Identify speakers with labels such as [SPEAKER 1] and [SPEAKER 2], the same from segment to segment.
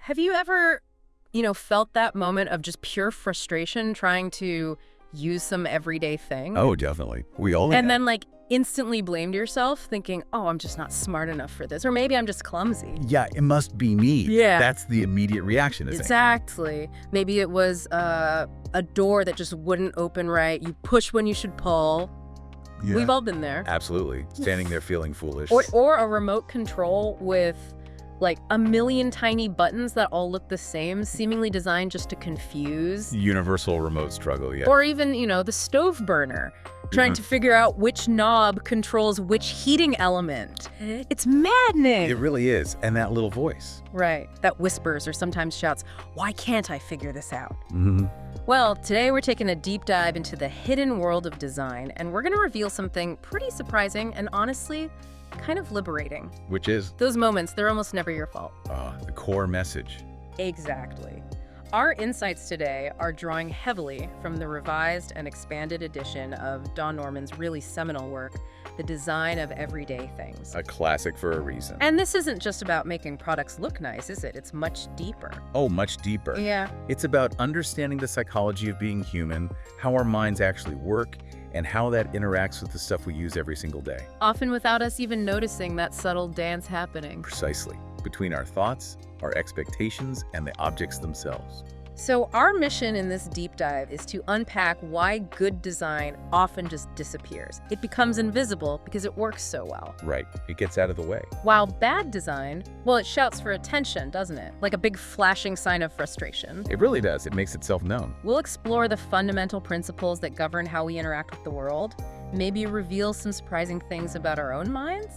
[SPEAKER 1] Have you ever, felt that moment of just pure frustration trying to use some everyday thing?
[SPEAKER 2] Oh, definitely. We all have.
[SPEAKER 1] And then, instantly blamed yourself, thinking, oh, I'm just not smart enough for this. Or maybe I'm just clumsy.
[SPEAKER 2] Yeah, it must be me.
[SPEAKER 1] Yeah.
[SPEAKER 2] That's the immediate reaction, isn't it?
[SPEAKER 1] Exactly. Maybe it was a door that just wouldn't open right. You push when you should pull.
[SPEAKER 2] Yeah.
[SPEAKER 1] We've all been there.
[SPEAKER 2] Absolutely. Standing there feeling foolish.
[SPEAKER 1] Or a remote control with a million tiny buttons that all look the same, seemingly designed just to confuse.
[SPEAKER 2] Universal remote struggle, yeah.
[SPEAKER 1] Or even, the stove burner, trying to figure out which knob controls which heating element. It's maddening.
[SPEAKER 2] It really is. And that little voice.
[SPEAKER 1] Right. That whispers or sometimes shouts, why can't I figure this out?
[SPEAKER 2] Mm-hmm.
[SPEAKER 1] Well, today we're taking a deep dive into the hidden world of design, and we're going to reveal something pretty surprising and honestly kind of liberating.
[SPEAKER 2] Which is?
[SPEAKER 1] Those moments, they're almost never your fault.
[SPEAKER 2] The core message.
[SPEAKER 1] Exactly. Our insights today are drawing heavily from the revised and expanded edition of Don Norman's really seminal work, The Design of Everyday Things.
[SPEAKER 2] A classic for a reason.
[SPEAKER 1] And this isn't just about making products look nice, is it? It's much deeper.
[SPEAKER 2] Oh, much deeper.
[SPEAKER 1] Yeah.
[SPEAKER 2] It's about understanding the psychology of being human, how our minds actually work, and how that interacts with the stuff we use every single day.
[SPEAKER 1] Often without us even noticing that subtle dance happening.
[SPEAKER 2] Precisely. Between our thoughts, our expectations, and the objects themselves.
[SPEAKER 1] So our mission in this deep dive is to unpack why good design often just disappears. It becomes invisible because it works so well.
[SPEAKER 2] Right. It gets out of the way.
[SPEAKER 1] While bad design, well, it shouts for attention, doesn't it? Like a big flashing sign of frustration.
[SPEAKER 2] It really does. It makes itself known.
[SPEAKER 1] We'll explore the fundamental principles that govern how we interact with the world, maybe reveal some surprising things about our own minds,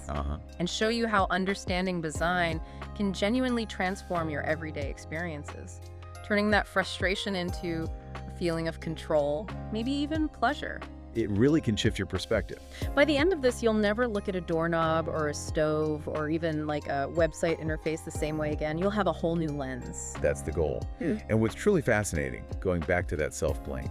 [SPEAKER 1] and show you how understanding design can genuinely transform your everyday experiences, turning that frustration into a feeling of control, maybe even pleasure.
[SPEAKER 2] It really can shift your perspective.
[SPEAKER 1] By the end of this, you'll never look at a doorknob or a stove or even a website interface the same way again. You'll have a whole new lens.
[SPEAKER 2] That's the goal. And what's truly fascinating, going back to that self-blame,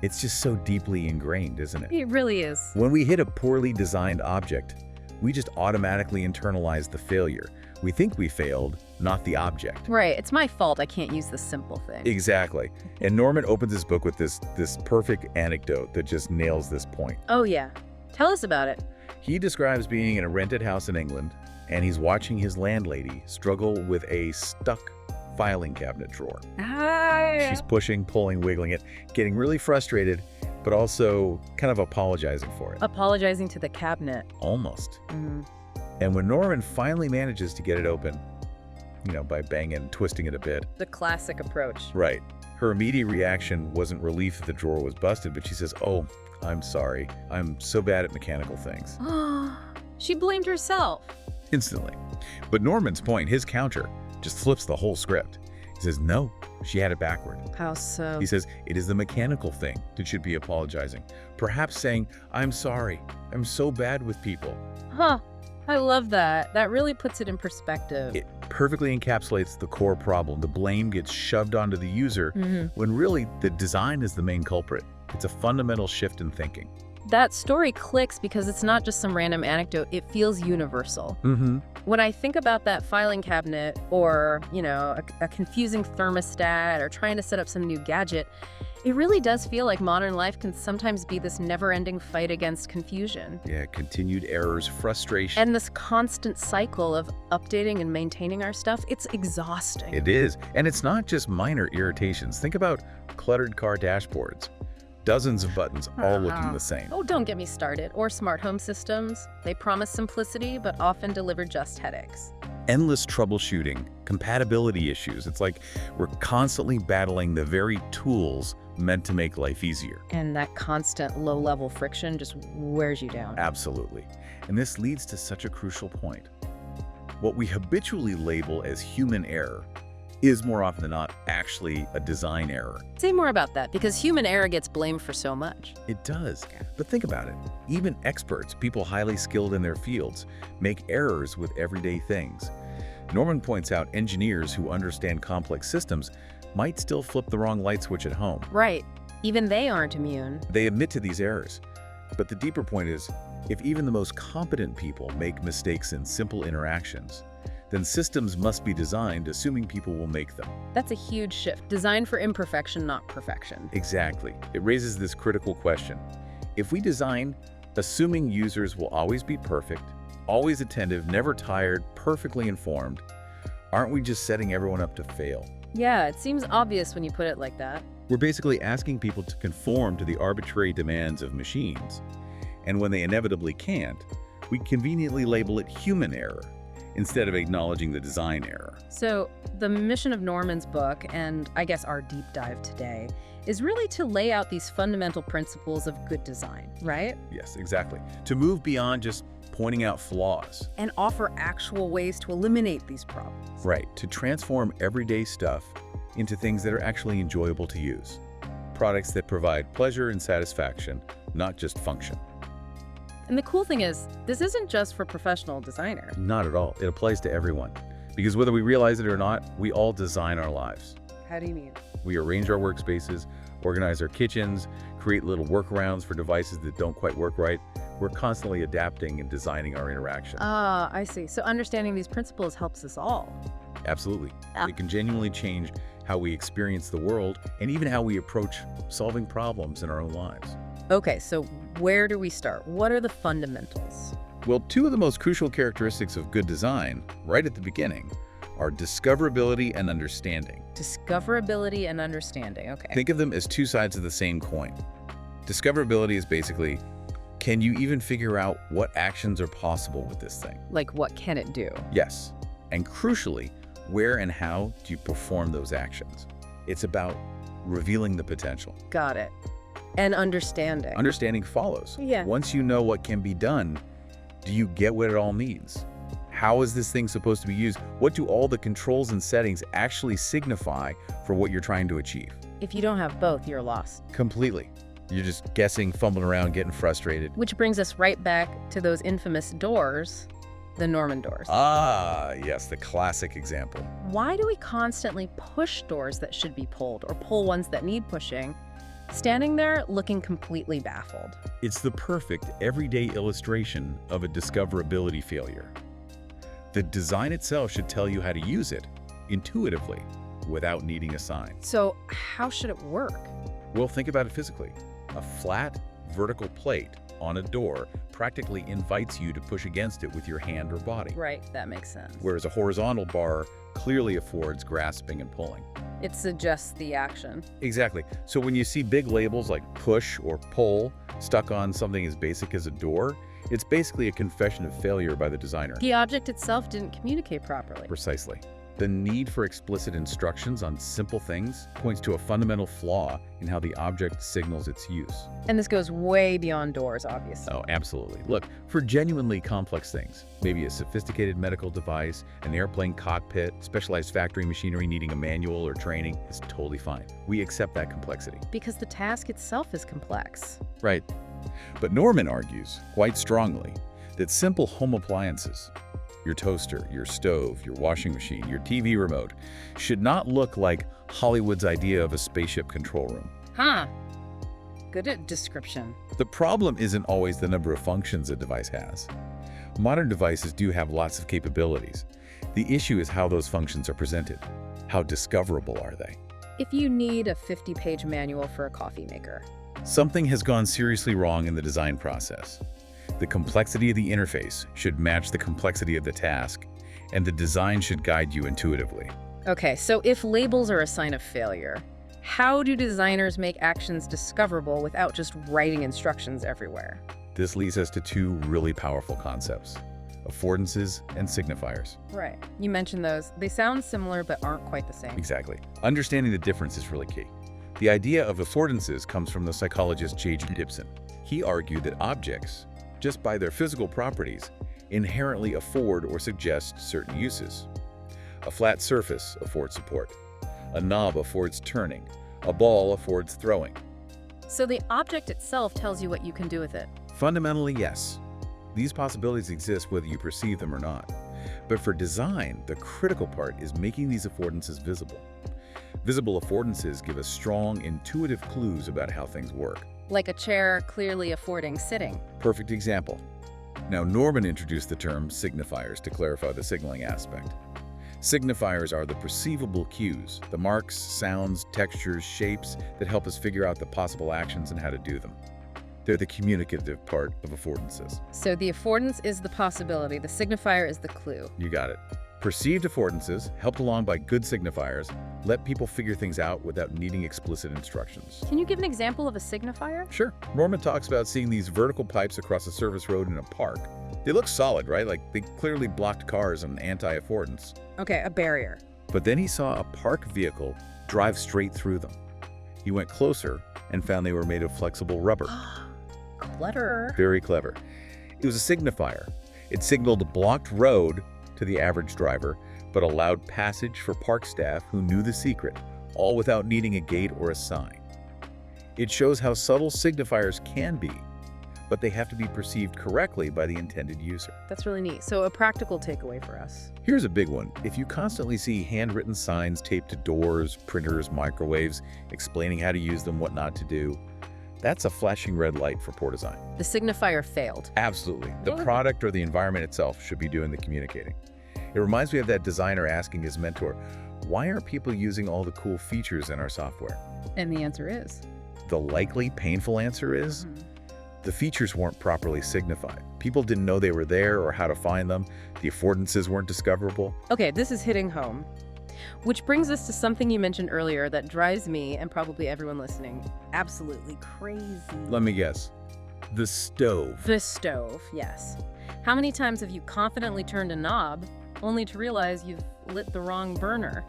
[SPEAKER 2] it's just so deeply ingrained, isn't it?
[SPEAKER 1] It really is.
[SPEAKER 2] When we hit a poorly designed object, we just automatically internalize the failure. We think we failed, not the object.
[SPEAKER 1] Right. It's my fault I can't use this simple thing.
[SPEAKER 2] Exactly. And Norman opens his book with this perfect anecdote that just nails this point.
[SPEAKER 1] Oh, yeah. Tell us about it.
[SPEAKER 2] He describes being in a rented house in England, and he's watching his landlady struggle with a stuck filing cabinet drawer. She's pushing, pulling, wiggling it, getting really frustrated, but also kind of apologizing for it.
[SPEAKER 1] Apologizing to the cabinet.
[SPEAKER 2] Almost. And when Norman finally manages to get it open, by banging, twisting it a bit.
[SPEAKER 1] The classic approach.
[SPEAKER 2] Right. Her immediate reaction wasn't relief that the drawer was busted, but she says, "Oh, I'm sorry. I'm so bad at mechanical things."
[SPEAKER 1] She blamed herself.
[SPEAKER 2] Instantly. But Norman's point, his counter, just flips the whole script. He says, no, she had it backward.
[SPEAKER 1] How so?
[SPEAKER 2] He says, it is the mechanical thing that should be apologizing. Perhaps saying, I'm sorry. I'm so bad with people.
[SPEAKER 1] I love that. That really puts it in perspective.
[SPEAKER 2] It perfectly encapsulates the core problem. The blame gets shoved onto the user when really the design is the main culprit. It's a fundamental shift in thinking.
[SPEAKER 1] That story clicks because it's not just some random anecdote. It feels universal. When I think about that filing cabinet or, a confusing thermostat or trying to set up some new gadget, it really does feel like modern life can sometimes be this never-ending fight against confusion.
[SPEAKER 2] Yeah, continued errors, frustration.
[SPEAKER 1] And this constant cycle of updating and maintaining our stuff, it's exhausting.
[SPEAKER 2] It is. And it's not just minor irritations. Think about cluttered car dashboards. Dozens of buttons all looking the same.
[SPEAKER 1] Oh, don't get me started. Or smart home systems. They promise simplicity, but often deliver just headaches.
[SPEAKER 2] Endless troubleshooting, compatibility issues. It's like we're constantly battling the very tools meant to make life easier.
[SPEAKER 1] And that constant low-level friction just wears you down.
[SPEAKER 2] Absolutely. And this leads to such a crucial point. What we habitually label as human error is more often than not actually a design error.
[SPEAKER 1] Say more about that, because human error gets blamed for so much.
[SPEAKER 2] It does. But think about it. Even experts, people highly skilled in their fields, make errors with everyday things. Norman points out engineers who understand complex systems might still flip the wrong light switch at home.
[SPEAKER 1] Right. Even they aren't immune.
[SPEAKER 2] They admit to these errors. But the deeper point is, if even the most competent people make mistakes in simple interactions, then systems must be designed assuming people will make them.
[SPEAKER 1] That's a huge shift. Design for imperfection, not perfection.
[SPEAKER 2] Exactly. It raises this critical question. If we design assuming users will always be perfect, always attentive, never tired, perfectly informed, aren't we just setting everyone up to fail?
[SPEAKER 1] Yeah, it seems obvious when you put it like that.
[SPEAKER 2] We're basically asking people to conform to the arbitrary demands of machines. And when they inevitably can't, we conveniently label it human error instead of acknowledging the design error.
[SPEAKER 1] So the mission of Norman's book, and I guess our deep dive today, is really to lay out these fundamental principles of good design, right?
[SPEAKER 2] Yes, exactly. To move beyond just pointing out flaws.
[SPEAKER 1] And offer actual ways to eliminate these problems.
[SPEAKER 2] Right, to transform everyday stuff into things that are actually enjoyable to use. Products that provide pleasure and satisfaction, not just function.
[SPEAKER 1] And the cool thing is, this isn't just for professional designers.
[SPEAKER 2] Not at all. It applies to everyone. Because whether we realize it or not, we all design our lives.
[SPEAKER 1] How do you mean?
[SPEAKER 2] We arrange our workspaces, organize our kitchens, create little workarounds for devices that don't quite work right. We're constantly adapting and designing our interaction.
[SPEAKER 1] Ah, I see. So understanding these principles helps us all.
[SPEAKER 2] Absolutely. It can genuinely change how we experience the world and even how we approach solving problems in our own lives.
[SPEAKER 1] Okay, so where do we start? What are the fundamentals?
[SPEAKER 2] Well, two of the most crucial characteristics of good design, right at the beginning, are discoverability and understanding.
[SPEAKER 1] Discoverability and understanding, okay.
[SPEAKER 2] Think of them as two sides of the same coin. Discoverability is basically, can you even figure out what actions are possible with this thing?
[SPEAKER 1] Like, what can it do?
[SPEAKER 2] Yes. And crucially, where and how do you perform those actions? It's about revealing the potential.
[SPEAKER 1] Got it. And understanding.
[SPEAKER 2] Understanding follows.
[SPEAKER 1] Yeah.
[SPEAKER 2] Once you know what can be done, do you get what it all means? How is this thing supposed to be used? What do all the controls and settings actually signify for what you're trying to achieve?
[SPEAKER 1] If you don't have both, you're lost.
[SPEAKER 2] Completely. You're just guessing, fumbling around, getting frustrated.
[SPEAKER 1] Which brings us right back to those infamous doors, the Norman doors.
[SPEAKER 2] Ah, yes, the classic example.
[SPEAKER 1] Why do we constantly push doors that should be pulled or pull ones that need pushing, standing there looking completely baffled?
[SPEAKER 2] It's the perfect everyday illustration of a discoverability failure. The design itself should tell you how to use it intuitively without needing a sign.
[SPEAKER 1] So how should it work?
[SPEAKER 2] Well, think about it physically. A flat, vertical plate on a door practically invites you to push against it with your hand or body.
[SPEAKER 1] Right, that makes sense.
[SPEAKER 2] Whereas a horizontal bar clearly affords grasping and pulling.
[SPEAKER 1] It suggests the action.
[SPEAKER 2] Exactly. So when you see big labels like push or pull stuck on something as basic as a door, it's basically a confession of failure by the designer.
[SPEAKER 1] The object itself didn't communicate properly.
[SPEAKER 2] Precisely. The need for explicit instructions on simple things points to a fundamental flaw in how the object signals its use.
[SPEAKER 1] And this goes way beyond doors, obviously.
[SPEAKER 2] Oh, absolutely. Look, for genuinely complex things, maybe a sophisticated medical device, an airplane cockpit, specialized factory machinery needing a manual or training, is totally fine. We accept that complexity.
[SPEAKER 1] Because the task itself is complex.
[SPEAKER 2] Right. But Norman argues, quite strongly, that simple home appliances, your toaster, your stove, your washing machine, your TV remote, should not look like Hollywood's idea of a spaceship control room.
[SPEAKER 1] Huh. Good description.
[SPEAKER 2] The problem isn't always the number of functions a device has. Modern devices do have lots of capabilities. The issue is how those functions are presented. How discoverable are they?
[SPEAKER 1] If you need a 50-page manual for a coffee maker.
[SPEAKER 2] Something has gone seriously wrong in the design process. The complexity of the interface should match the complexity of the task, and the design should guide you intuitively.
[SPEAKER 1] Okay, so if labels are a sign of failure, how do designers make actions discoverable without just writing instructions everywhere?
[SPEAKER 2] This leads us to two really powerful concepts: affordances and signifiers.
[SPEAKER 1] Right. You mentioned those. They sound similar but aren't quite the same.
[SPEAKER 2] Exactly. Understanding the difference is really key. The idea of affordances comes from the psychologist J.G. Gibson. He argued that objects, just by their physical properties, inherently afford or suggest certain uses. A flat surface affords support. A knob affords turning. A ball affords throwing.
[SPEAKER 1] So the object itself tells you what you can do with it.
[SPEAKER 2] Fundamentally, yes. These possibilities exist whether you perceive them or not. But for design, the critical part is making these affordances visible. Visible affordances give us strong, intuitive clues about how things work.
[SPEAKER 1] Like a chair clearly affording sitting.
[SPEAKER 2] Perfect example. Now, Norman introduced the term signifiers to clarify the signaling aspect. Signifiers are the perceivable cues, the marks, sounds, textures, shapes that help us figure out the possible actions and how to do them. They're the communicative part of affordances.
[SPEAKER 1] So the affordance is the possibility, the signifier is the clue.
[SPEAKER 2] You got it. Perceived affordances, helped along by good signifiers, let people figure things out without needing explicit instructions.
[SPEAKER 1] Can you give an example of a signifier?
[SPEAKER 2] Sure. Norman talks about seeing these vertical pipes across a service road in a park. They look solid, right? Like they clearly blocked cars and anti-affordance.
[SPEAKER 1] Okay, a barrier.
[SPEAKER 2] But then he saw a parked vehicle drive straight through them. He went closer and found they were made of flexible rubber.
[SPEAKER 1] Clever.
[SPEAKER 2] Very clever. It was a signifier. It signaled a blocked road to the average driver, but allowed passage for park staff who knew the secret, all without needing a gate or a sign. It shows how subtle signifiers can be, but they have to be perceived correctly by the intended user.
[SPEAKER 1] That's really neat. So a practical takeaway for us.
[SPEAKER 2] Here's a big one. If you constantly see handwritten signs taped to doors, printers, microwaves, explaining how to use them, what not to do, that's a flashing red light for poor design.
[SPEAKER 1] The signifier failed.
[SPEAKER 2] Absolutely. The product or the environment itself should be doing the communicating. It reminds me of that designer asking his mentor, why aren't people using all the cool features in our software?
[SPEAKER 1] And the answer is?
[SPEAKER 2] The likely painful answer is, the features weren't properly signified. People didn't know they were there or how to find them. The affordances weren't discoverable.
[SPEAKER 1] Okay, this is hitting home. Which brings us to something you mentioned earlier that drives me, and probably everyone listening, absolutely crazy.
[SPEAKER 2] Let me guess. The stove.
[SPEAKER 1] The stove, yes. How many times have you confidently turned a knob only to realize you've lit the wrong burner?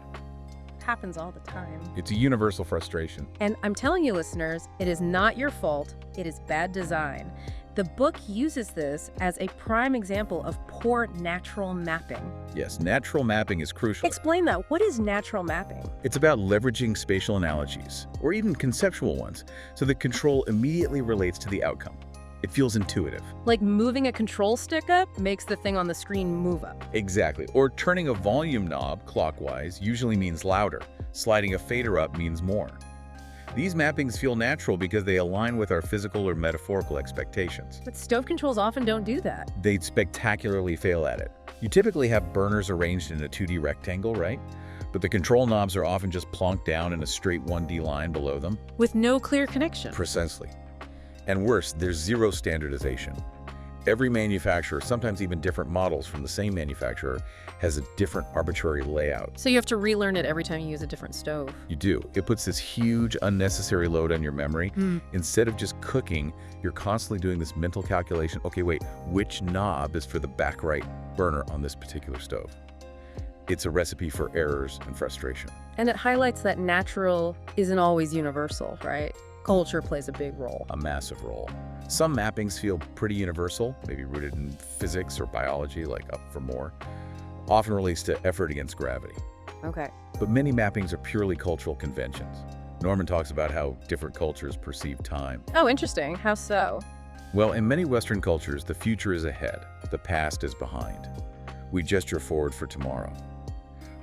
[SPEAKER 1] Happens all the time.
[SPEAKER 2] It's a universal frustration.
[SPEAKER 1] And I'm telling you, listeners, it is not your fault. It is bad design. The book uses this as a prime example of poor natural mapping.
[SPEAKER 2] Yes, natural mapping is crucial.
[SPEAKER 1] Explain that. What is natural mapping?
[SPEAKER 2] It's about leveraging spatial analogies, or even conceptual ones, so that control immediately relates to the outcome. It feels intuitive.
[SPEAKER 1] Like moving a control stick up makes the thing on the screen move up.
[SPEAKER 2] Exactly. Or turning a volume knob clockwise usually means louder. Sliding a fader up means more. These mappings feel natural because they align with our physical or metaphorical expectations.
[SPEAKER 1] But stove controls often don't do that.
[SPEAKER 2] They'd spectacularly fail at it. You typically have burners arranged in a 2D rectangle, right? But the control knobs are often just plonked down in a straight 1D line below them.
[SPEAKER 1] With no clear connection.
[SPEAKER 2] Precisely. And worse, there's zero standardization. Every manufacturer, sometimes even different models from the same manufacturer, has a different arbitrary layout.
[SPEAKER 1] So you have to relearn it every time you use a different stove.
[SPEAKER 2] You do. It puts this huge unnecessary load on your memory. Instead of just cooking, you're constantly doing this mental calculation. Okay, wait, which knob is for the back right burner on this particular stove? It's a recipe for errors and frustration.
[SPEAKER 1] And it highlights that natural isn't always universal, right? Culture plays a big role.
[SPEAKER 2] A massive role. Some mappings feel pretty universal, maybe rooted in physics or biology, like Up for More, often relates to effort against gravity.
[SPEAKER 1] Okay.
[SPEAKER 2] But many mappings are purely cultural conventions. Norman talks about how different cultures perceive time.
[SPEAKER 1] Oh, interesting. How so?
[SPEAKER 2] Well, in many Western cultures, the future is ahead, the past is behind. We gesture forward for tomorrow.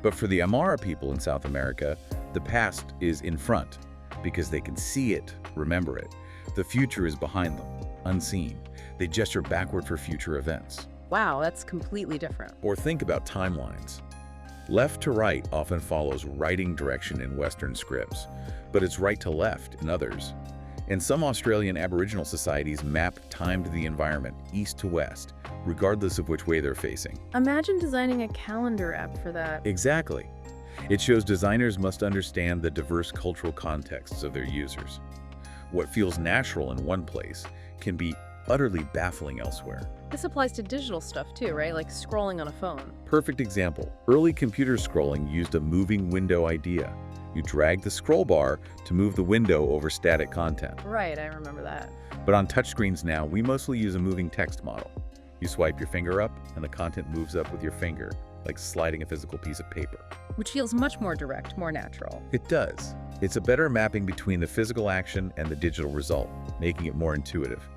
[SPEAKER 2] But for the Amara people in South America, the past is in front, because they can see it, remember it. The future is behind them, unseen. They gesture backward for future events.
[SPEAKER 1] Wow, that's completely different.
[SPEAKER 2] Or think about timelines. Left to right often follows writing direction in Western scripts, but it's right to left in others. And some Australian Aboriginal societies map time to the environment, east to west, regardless of which way they're facing.
[SPEAKER 1] Imagine designing a calendar app for that.
[SPEAKER 2] Exactly. It shows designers must understand the diverse cultural contexts of their users. What feels natural in one place can be utterly baffling elsewhere.
[SPEAKER 1] This applies to digital stuff too, right? Like scrolling on a phone.
[SPEAKER 2] Perfect example. Early computer scrolling used a moving window idea. You drag the scroll bar to move the window over static content.
[SPEAKER 1] Right, I remember that.
[SPEAKER 2] But on touchscreens now, we mostly use a moving text model. You swipe your finger up, and the content moves up with your finger, like sliding a physical piece of paper.
[SPEAKER 1] Which feels much more direct, more natural.
[SPEAKER 2] It does. It's a better mapping between the physical action and the digital result, making it more intuitive.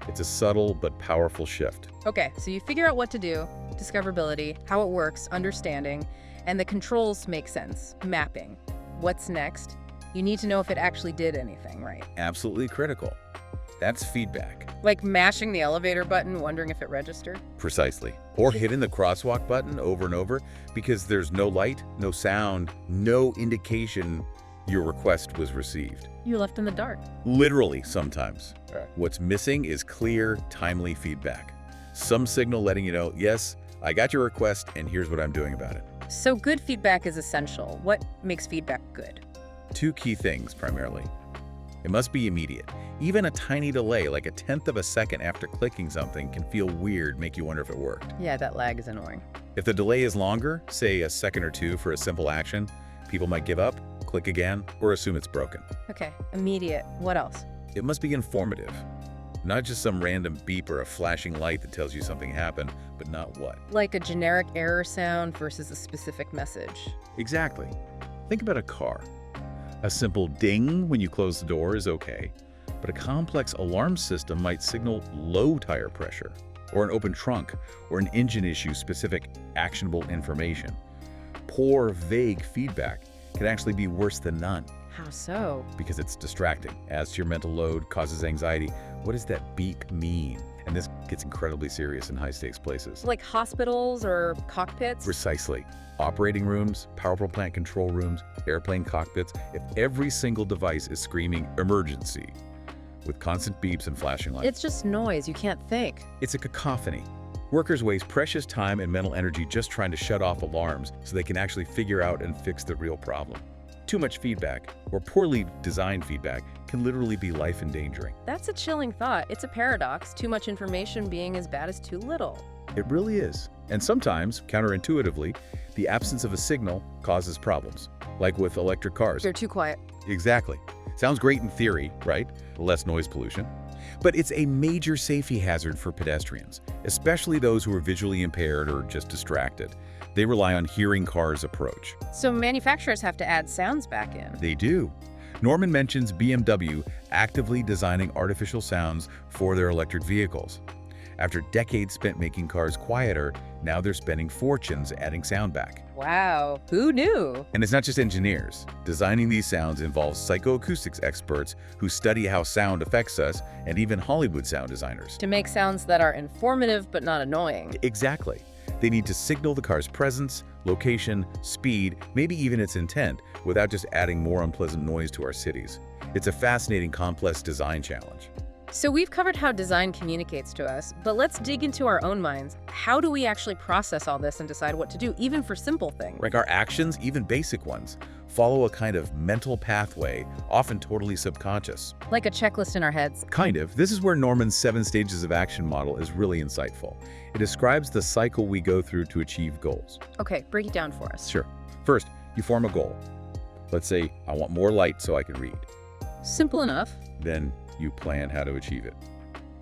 [SPEAKER 2] It's a subtle but powerful shift.
[SPEAKER 1] Okay, so you figure out what to do, discoverability, how it works, understanding, and the controls make sense, mapping. What's next? You need to know if it actually did anything, right?
[SPEAKER 2] Absolutely critical. That's feedback.
[SPEAKER 1] Like mashing the elevator button, wondering if it registered?
[SPEAKER 2] Precisely. Or hitting the crosswalk button over and over because there's no light, no sound, no indication your request was received.
[SPEAKER 1] You're left in the dark.
[SPEAKER 2] Literally, sometimes. What's missing is clear, timely feedback. Some signal letting you know, yes, I got your request and here's what I'm doing about it.
[SPEAKER 1] So good feedback is essential. What makes feedback good?
[SPEAKER 2] 2 key things, primarily. It must be immediate. Even a tiny delay, like a 1/10 of a second after clicking something, can feel weird, make you wonder if it worked.
[SPEAKER 1] Yeah, that lag is annoying.
[SPEAKER 2] If the delay is longer, say a second or 2 for a simple action, people might give up, click again, or assume it's broken.
[SPEAKER 1] Okay, immediate. What else?
[SPEAKER 2] It must be informative. Not just some random beep or a flashing light that tells you something happened, but not what.
[SPEAKER 1] Like a generic error sound versus a specific message.
[SPEAKER 2] Exactly. Think about a car. A simple ding when you close the door is okay, but a complex alarm system might signal low tire pressure, or an open trunk, or an engine issue specific actionable information. Poor, vague feedback can actually be worse than none.
[SPEAKER 1] How so?
[SPEAKER 2] Because it's distracting, adds to your mental load, causes anxiety. What does that beep mean? And this gets incredibly serious in high-stakes places.
[SPEAKER 1] Like hospitals or cockpits?
[SPEAKER 2] Precisely. Operating rooms, power plant control rooms, airplane cockpits. If every single device is screaming emergency with constant beeps and flashing lights.
[SPEAKER 1] It's just noise. You can't think.
[SPEAKER 2] It's a cacophony. Workers waste precious time and mental energy just trying to shut off alarms so they can actually figure out and fix the real problem. Too much feedback, or poorly designed feedback, can literally be life-endangering.
[SPEAKER 1] That's a chilling thought. It's a paradox, too much information being as bad as too little.
[SPEAKER 2] It really is. And sometimes, counterintuitively, the absence of a signal causes problems, like with electric cars.
[SPEAKER 1] They're too quiet.
[SPEAKER 2] Exactly. Sounds great in theory, right? Less noise pollution. But it's a major safety hazard for pedestrians, especially those who are visually impaired or just distracted. They rely on hearing cars approach.
[SPEAKER 1] So manufacturers have to add sounds back in.
[SPEAKER 2] They do. Norman mentions BMW actively designing artificial sounds for their electric vehicles. After decades spent making cars quieter, now they're spending fortunes adding sound back.
[SPEAKER 1] Wow, who knew?
[SPEAKER 2] And it's not just engineers. Designing these sounds involves psychoacoustics experts who study how sound affects us, and even Hollywood sound designers.
[SPEAKER 1] To make sounds that are informative but not annoying.
[SPEAKER 2] Exactly. They need to signal the car's presence, location, speed, maybe even its intent, without just adding more unpleasant noise to our cities. It's a fascinating, complex design challenge.
[SPEAKER 1] So we've covered how design communicates to us, but let's dig into our own minds. How do we actually process all this and decide what to do, even for simple things?
[SPEAKER 2] Like our actions, even basic ones, follow a kind of mental pathway, often totally subconscious.
[SPEAKER 1] Like a checklist in our heads.
[SPEAKER 2] Kind of. This is where Norman's 7 stages of action model is really insightful. It describes the cycle we go through to achieve goals.
[SPEAKER 1] Okay, break it down for us.
[SPEAKER 2] Sure. First, you form a goal. Let's say, I want more light so I can read.
[SPEAKER 1] Simple enough.
[SPEAKER 2] Then you plan how to achieve it.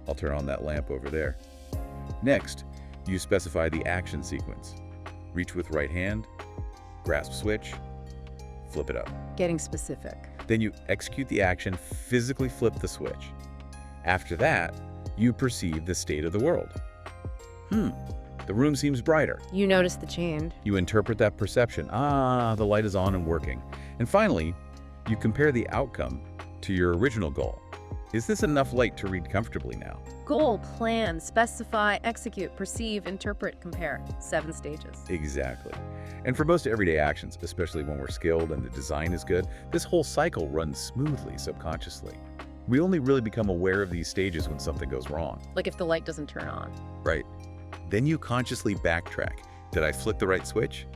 [SPEAKER 2] I'll turn on that lamp over there. Next, you specify the action sequence. Reach with right hand, grasp switch, flip it up.
[SPEAKER 1] Getting specific.
[SPEAKER 2] Then you execute the action, physically flip the switch. After that, you perceive the state of the world. The room seems brighter.
[SPEAKER 1] You notice the change.
[SPEAKER 2] You interpret that perception. The light is on and working. And finally, you compare the outcome to your original goal. Is this enough light to read comfortably now?
[SPEAKER 1] Goal, plan, specify, execute, perceive, interpret, compare. 7 stages.
[SPEAKER 2] Exactly. And for most everyday actions, especially when we're skilled and the design is good, this whole cycle runs smoothly subconsciously. We only really become aware of these stages when something goes wrong.
[SPEAKER 1] Like if the light doesn't turn on.
[SPEAKER 2] Right. Then you consciously backtrack. Did I flick the right switch?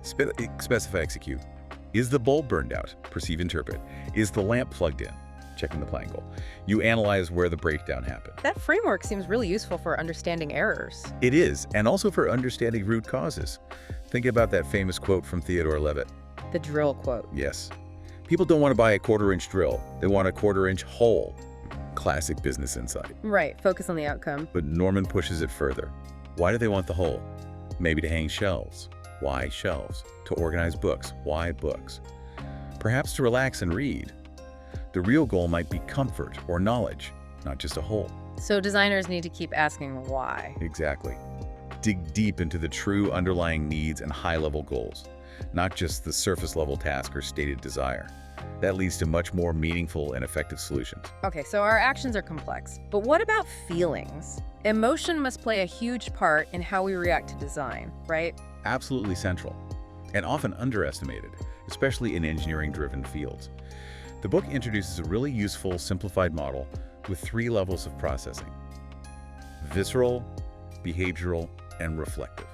[SPEAKER 2] Specify, execute. Is the bulb burned out? Perceive, interpret. Is the lamp plugged in? Checking the plan goal. You analyze where the breakdown happened.
[SPEAKER 1] That framework seems really useful for understanding errors.
[SPEAKER 2] It is, and also for understanding root causes. Think about that famous quote from Theodore Levitt.
[SPEAKER 1] The drill quote.
[SPEAKER 2] Yes. People don't want to buy a 1/4-inch drill. They want a 1/4-inch hole. Classic business insight.
[SPEAKER 1] Right, focus on the outcome.
[SPEAKER 2] But Norman pushes it further. Why do they want the hole? Maybe to hang shelves. Why shelves? To organize books. Why books? Perhaps to relax and read. The real goal might be comfort or knowledge, not just a hole.
[SPEAKER 1] So designers need to keep asking why.
[SPEAKER 2] Exactly. Dig deep into the true underlying needs and high-level goals. not just the surface-level task or stated desire. That leads to much more meaningful and effective solutions.
[SPEAKER 1] Okay, so our actions are complex, but what about feelings? Emotion must play a huge part in how we react to design, right?
[SPEAKER 2] Absolutely central, and often underestimated, especially in engineering-driven fields. The book introduces a really useful, simplified model with 3 levels of processing: visceral, behavioral, and reflective.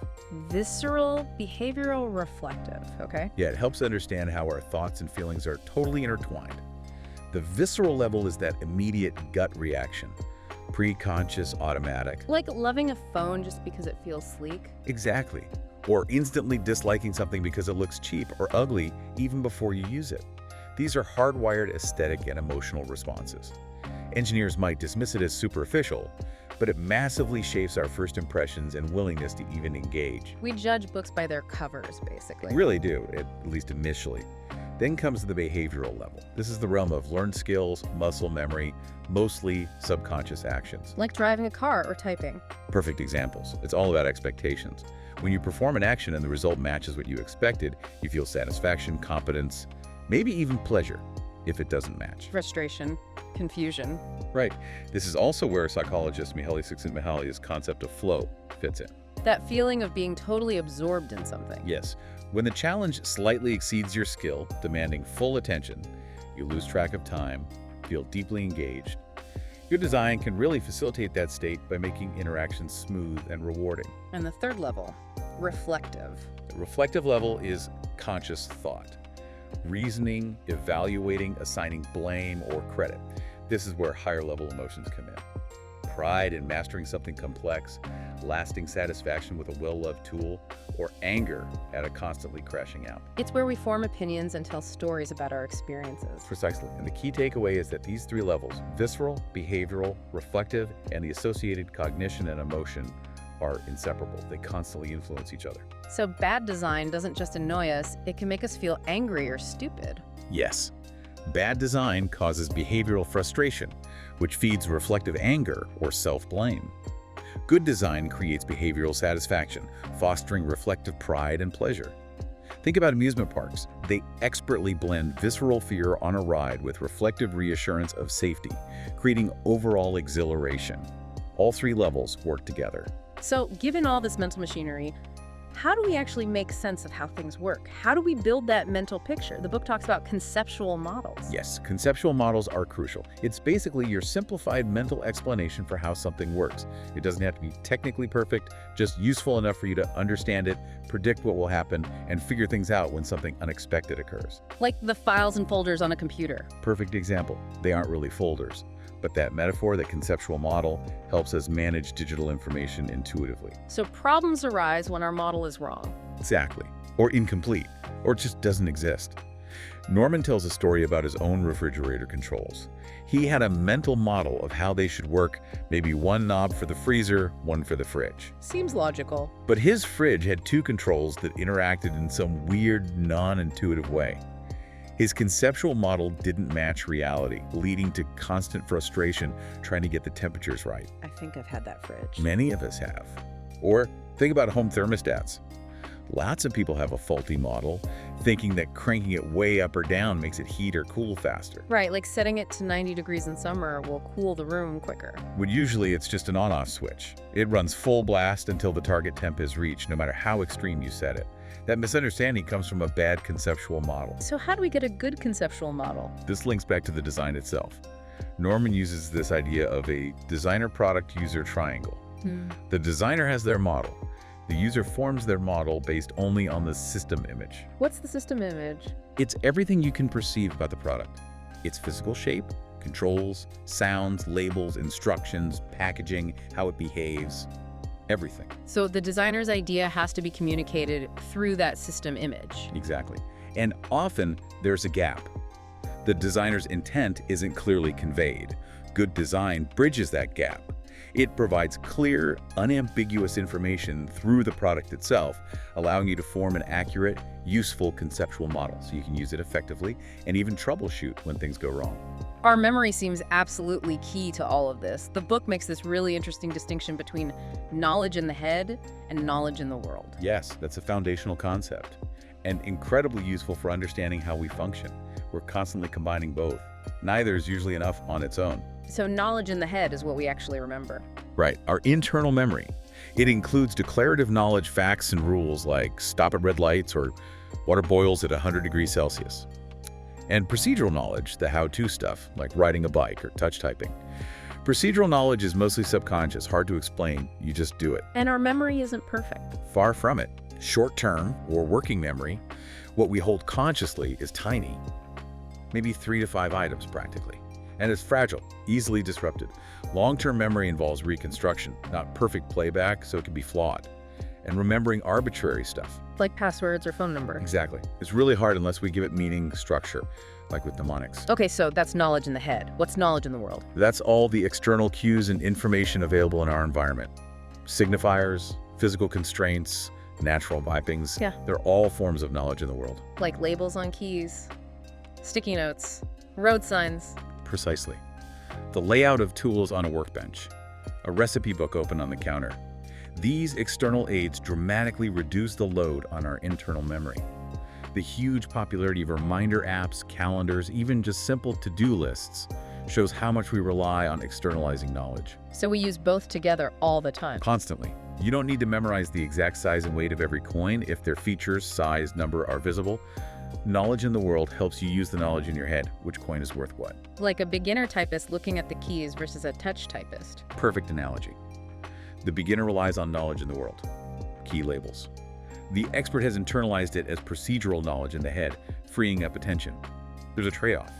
[SPEAKER 1] Visceral, behavioral, reflective, okay?
[SPEAKER 2] Yeah, it helps understand how our thoughts and feelings are totally intertwined. The visceral level is that immediate gut reaction, pre-conscious, automatic.
[SPEAKER 1] Like loving a phone just because it feels sleek?
[SPEAKER 2] Exactly. Or instantly disliking something because it looks cheap or ugly even before you use it. These are hardwired aesthetic and emotional responses. Engineers might dismiss it as superficial, but it massively shapes our first impressions and willingness to even engage.
[SPEAKER 1] We judge books by their covers, basically.
[SPEAKER 2] Really do, at least initially. Then comes the behavioral level. This is the realm of learned skills, muscle memory, mostly subconscious actions.
[SPEAKER 1] Like driving a car or typing.
[SPEAKER 2] Perfect examples. It's all about expectations. When you perform an action and the result matches what you expected, you feel satisfaction, competence, maybe even pleasure if it doesn't match.
[SPEAKER 1] Frustration, confusion.
[SPEAKER 2] Right. This is also where psychologist Mihaly Csikszentmihalyi's concept of flow fits in.
[SPEAKER 1] That feeling of being totally absorbed in something.
[SPEAKER 2] Yes. When the challenge slightly exceeds your skill, demanding full attention, you lose track of time, feel deeply engaged. Good design can really facilitate that state by making interactions smooth and rewarding.
[SPEAKER 1] And the third level, reflective.
[SPEAKER 2] The reflective level is conscious thought. Reasoning, evaluating, assigning blame or credit. This is where higher level emotions come in. Pride in mastering something complex, lasting satisfaction with a well-loved tool, or anger at a constantly crashing out.
[SPEAKER 1] It's where we form opinions and tell stories about our experiences.
[SPEAKER 2] Precisely. And the key takeaway is that these 3 levels, visceral, behavioral, reflective, and the associated cognition and emotion, are inseparable. They constantly influence each other.
[SPEAKER 1] So bad design doesn't just annoy us, it can make us feel angry or stupid.
[SPEAKER 2] Yes. Bad design causes behavioral frustration, which feeds reflective anger or self-blame. Good design creates behavioral satisfaction, fostering reflective pride and pleasure. Think about amusement parks. They expertly blend visceral fear on a ride with reflective reassurance of safety, creating overall exhilaration. All 3 levels work together.
[SPEAKER 1] So, given all this mental machinery, how do we actually make sense of how things work? How do we build that mental picture? The book talks about conceptual models.
[SPEAKER 2] Yes, conceptual models are crucial. It's basically your simplified mental explanation for how something works. It doesn't have to be technically perfect, just useful enough for you to understand it, predict what will happen, and figure things out when something unexpected occurs.
[SPEAKER 1] Like the files and folders on a computer.
[SPEAKER 2] Perfect example. They aren't really folders. But that metaphor, that conceptual model, helps us manage digital information intuitively.
[SPEAKER 1] So problems arise when our model is wrong.
[SPEAKER 2] Exactly. Or incomplete. Or just doesn't exist. Norman tells a story about his own refrigerator controls. He had a mental model of how they should work, maybe one knob for the freezer, one for the fridge.
[SPEAKER 1] Seems logical.
[SPEAKER 2] But his fridge had 2 controls that interacted in some weird, non-intuitive way. His conceptual model didn't match reality, leading to constant frustration trying to get the temperatures right.
[SPEAKER 1] I think I've had that fridge.
[SPEAKER 2] Many of us have. Or think about home thermostats. Lots of people have a faulty model, thinking that cranking it way up or down makes it heat or cool faster.
[SPEAKER 1] Right, like setting it to 90 degrees in summer will cool the room quicker.
[SPEAKER 2] When usually it's just an on-off switch. It runs full blast until the target temp is reached, no matter how extreme you set it. That misunderstanding comes from a bad conceptual model.
[SPEAKER 1] So how do we get a good conceptual model?
[SPEAKER 2] This links back to the design itself. Norman uses this idea of a designer-product-user triangle. The designer has their model. The user forms their model based only on the system image.
[SPEAKER 1] What's the system image?
[SPEAKER 2] It's everything you can perceive about the product. Its physical shape, controls, sounds, labels, instructions, packaging, how it behaves. Everything.
[SPEAKER 1] So the designer's idea has to be communicated through that system image.
[SPEAKER 2] Exactly. And often there's a gap. The designer's intent isn't clearly conveyed. Good design bridges that gap. It provides clear, unambiguous information through the product itself, allowing you to form an accurate, useful conceptual model so you can use it effectively and even troubleshoot when things go wrong.
[SPEAKER 1] Our memory seems absolutely key to all of this. The book makes this really interesting distinction between knowledge in the head and knowledge in the world.
[SPEAKER 2] Yes, that's a foundational concept. and incredibly useful for understanding how we function. We're constantly combining both. Neither is usually enough on its own.
[SPEAKER 1] So knowledge in the head is what we actually remember.
[SPEAKER 2] Right, our internal memory. It includes declarative knowledge, facts, and rules like stop at red lights or water boils at 100 degrees Celsius. And procedural knowledge, the how-to stuff, like riding a bike or touch typing. Procedural knowledge is mostly subconscious, hard to explain, you just do it.
[SPEAKER 1] And our memory isn't perfect.
[SPEAKER 2] Far from it. Short-term, or working memory, what we hold consciously is tiny. Maybe 3 to 5 items, practically. And it's fragile, easily disrupted. Long-term memory involves reconstruction, not perfect playback, so it can be flawed. And remembering arbitrary stuff.
[SPEAKER 1] Like passwords or phone number.
[SPEAKER 2] Exactly. It's really hard unless we give it meaning, structure, like with mnemonics.
[SPEAKER 1] Okay, so that's knowledge in the head. What's knowledge in the world?
[SPEAKER 2] That's all the external cues and information available in our environment. Signifiers, physical constraints, natural vipings.
[SPEAKER 1] Yeah.
[SPEAKER 2] They're all forms of knowledge in the world.
[SPEAKER 1] Like labels on keys, sticky notes, road signs.
[SPEAKER 2] Precisely. The layout of tools on a workbench, a recipe book open on the counter. These external aids dramatically reduce the load on our internal memory. The huge popularity of reminder apps, calendars, even just simple to-do lists shows how much we rely on externalizing knowledge.
[SPEAKER 1] So we use both together all the time.
[SPEAKER 2] Constantly. You don't need to memorize the exact size and weight of every coin if their features, size, number are visible. Knowledge in the world helps you use the knowledge in your head, which coin is worth what.
[SPEAKER 1] Like a beginner typist looking at the keys versus a touch typist.
[SPEAKER 2] Perfect analogy. The beginner relies on knowledge in the world, key labels. The expert has internalized it as procedural knowledge in the head, freeing up attention. There's a trade-off.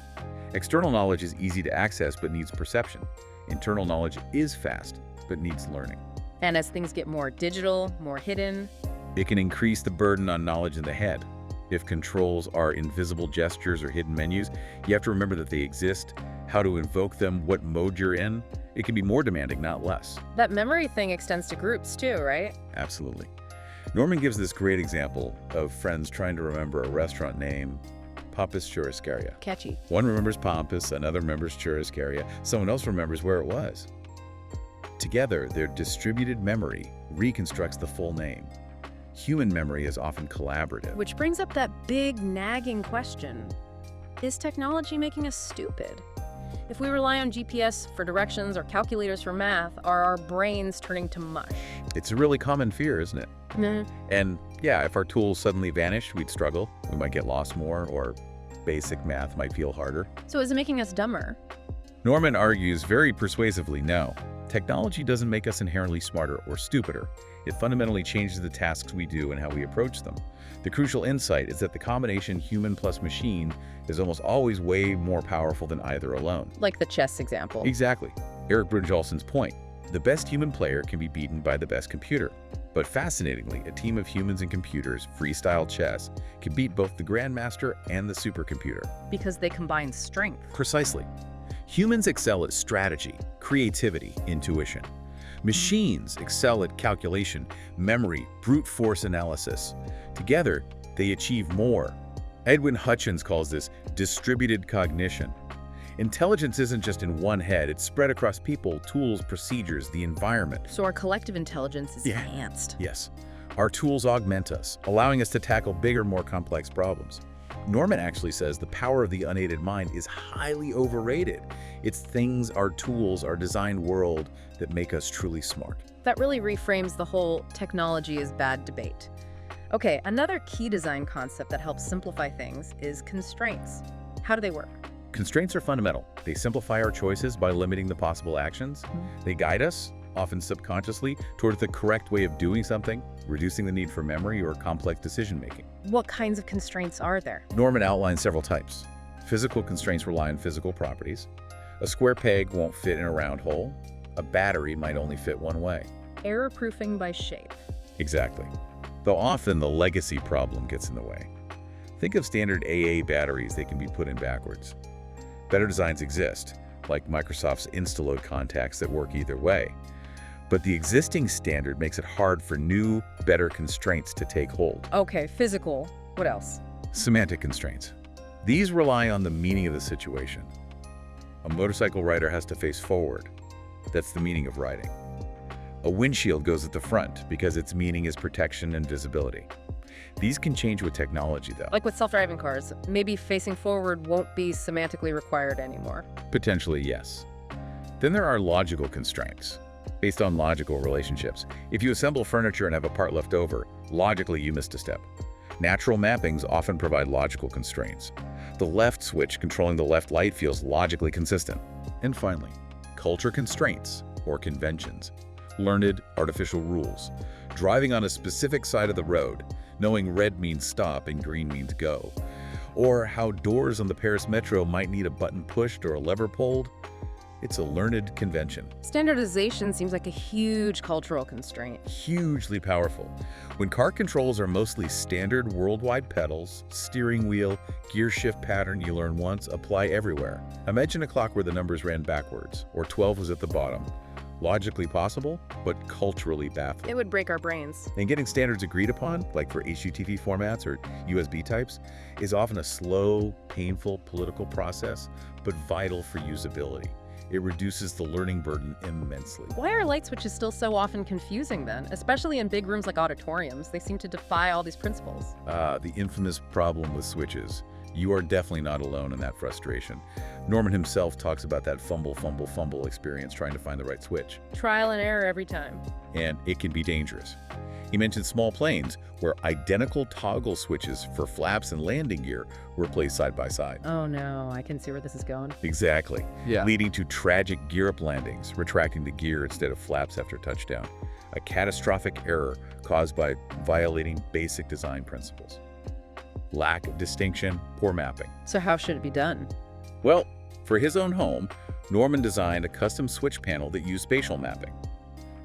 [SPEAKER 2] External knowledge is easy to access but needs perception. Internal knowledge is fast but needs learning.
[SPEAKER 1] And as things get more digital, more hidden,
[SPEAKER 2] it can increase the burden on knowledge in the head. If controls are invisible gestures or hidden menus, you have to remember that they exist, how to invoke them, what mode you're in. It can be more demanding, not less.
[SPEAKER 1] That memory thing extends to groups too, right?
[SPEAKER 2] Absolutely. Norman gives this great example of friends trying to remember a restaurant name, Pampas Churrascaria.
[SPEAKER 1] Catchy.
[SPEAKER 2] One remembers Pampas, another remembers Churrascaria, someone else remembers where it was. Together, their distributed memory reconstructs the full name. Human memory is often collaborative.
[SPEAKER 1] Which brings up that big, nagging question. Is technology making us stupid? If we rely on GPS for directions or calculators for math, are our brains turning to mush?
[SPEAKER 2] It's a really common fear, isn't it?
[SPEAKER 1] Nah.
[SPEAKER 2] And yeah, if our tools suddenly vanished, we'd struggle. We might get lost more, or basic math might feel harder.
[SPEAKER 1] So is it making us dumber?
[SPEAKER 2] Norman argues very persuasively, no. Technology doesn't make us inherently smarter or stupider. It fundamentally changes the tasks we do and how we approach them. The crucial insight is that the combination human plus machine is almost always way more powerful than either alone.
[SPEAKER 1] Like the chess example.
[SPEAKER 2] Exactly. Eric Brynjolfsson's point. The best human player can be beaten by the best computer. But fascinatingly, a team of humans and computers, freestyle chess, can beat both the grandmaster and the supercomputer.
[SPEAKER 1] Because they combine strength.
[SPEAKER 2] Precisely. Humans excel at strategy, creativity, intuition. Machines excel at calculation, memory, brute force analysis. Together, they achieve more. Edwin Hutchins calls this distributed cognition. Intelligence isn't just in one head, it's spread across people, tools, procedures, the environment.
[SPEAKER 1] So our collective intelligence is enhanced.
[SPEAKER 2] Yes. Our tools augment us, allowing us to tackle bigger, more complex problems. Norman actually says the power of the unaided mind is highly overrated. It's things, our tools, our designed world that make us truly smart.
[SPEAKER 1] That really reframes the whole technology is bad debate. Okay, another key design concept that helps simplify things is constraints. How do they work?
[SPEAKER 2] Constraints are fundamental. They simplify our choices by limiting the possible actions. They guide us, often subconsciously, towards the correct way of doing something, reducing the need for memory or complex decision-making.
[SPEAKER 1] What kinds of constraints are there?
[SPEAKER 2] Norman outlines several types. Physical constraints rely on physical properties. A square peg won't fit in a round hole. A battery might only fit one way.
[SPEAKER 1] Error-proofing by shape.
[SPEAKER 2] Exactly. Though often the legacy problem gets in the way. Think of standard AA batteries that can be put in backwards. Better designs exist, like Microsoft's Instaload contacts that work either way. But the existing standard makes it hard for new, better constraints to take hold.
[SPEAKER 1] Okay, physical. What else?
[SPEAKER 2] Semantic constraints. These rely on the meaning of the situation. A motorcycle rider has to face forward. That's the meaning of riding. A windshield goes at the front because its meaning is protection and visibility. These can change with technology, though.
[SPEAKER 1] Like with self-driving cars, maybe facing forward won't be semantically required anymore.
[SPEAKER 2] Potentially, yes. Then there are logical constraints, based on logical relationships. If you assemble furniture and have a part left over, logically you missed a step. Natural mappings often provide logical constraints. The left switch controlling the left light feels logically consistent. And finally, culture constraints, or conventions. Learned artificial rules. Driving on a specific side of the road, knowing red means stop and green means go. Or how doors on the Paris metro might need a button pushed or a lever pulled. It's a learned convention.
[SPEAKER 1] Standardization seems like a huge cultural constraint.
[SPEAKER 2] Hugely powerful. When car controls are mostly standard worldwide pedals, steering wheel, gear shift pattern you learn once, apply everywhere. Imagine a clock where the numbers ran backwards, or 12 was at the bottom. Logically possible, but culturally baffling.
[SPEAKER 1] It would break our brains.
[SPEAKER 2] And getting standards agreed upon, like for HDTV formats or USB types, is often a slow, painful political process, but vital for usability. It reduces the learning burden immensely.
[SPEAKER 1] Why are light switches still so often confusing then? Especially in big rooms like auditoriums. They seem to defy all these principles.
[SPEAKER 2] The infamous problem with switches. You are definitely not alone in that frustration. Norman himself talks about that fumble experience trying to find the right switch.
[SPEAKER 1] Trial and error every time.
[SPEAKER 2] And it can be dangerous. He mentioned small planes, where identical toggle switches for flaps and landing gear were placed side by side.
[SPEAKER 1] Oh no, I can see where this is going.
[SPEAKER 2] Exactly.
[SPEAKER 3] Yeah.
[SPEAKER 2] Leading to tragic gear-up landings, retracting the gear instead of flaps after touchdown. A catastrophic error caused by violating basic design principles. Lack of distinction, poor mapping.
[SPEAKER 1] So how should it be done?
[SPEAKER 2] Well, for his own home, Norman designed a custom switch panel that used spatial mapping.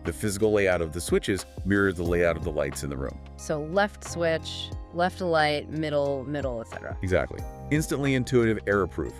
[SPEAKER 2] The physical layout of the switches mirrored the layout of the lights in the room.
[SPEAKER 1] So left switch, left light, middle, etc.
[SPEAKER 2] Exactly. Instantly intuitive, error-proof.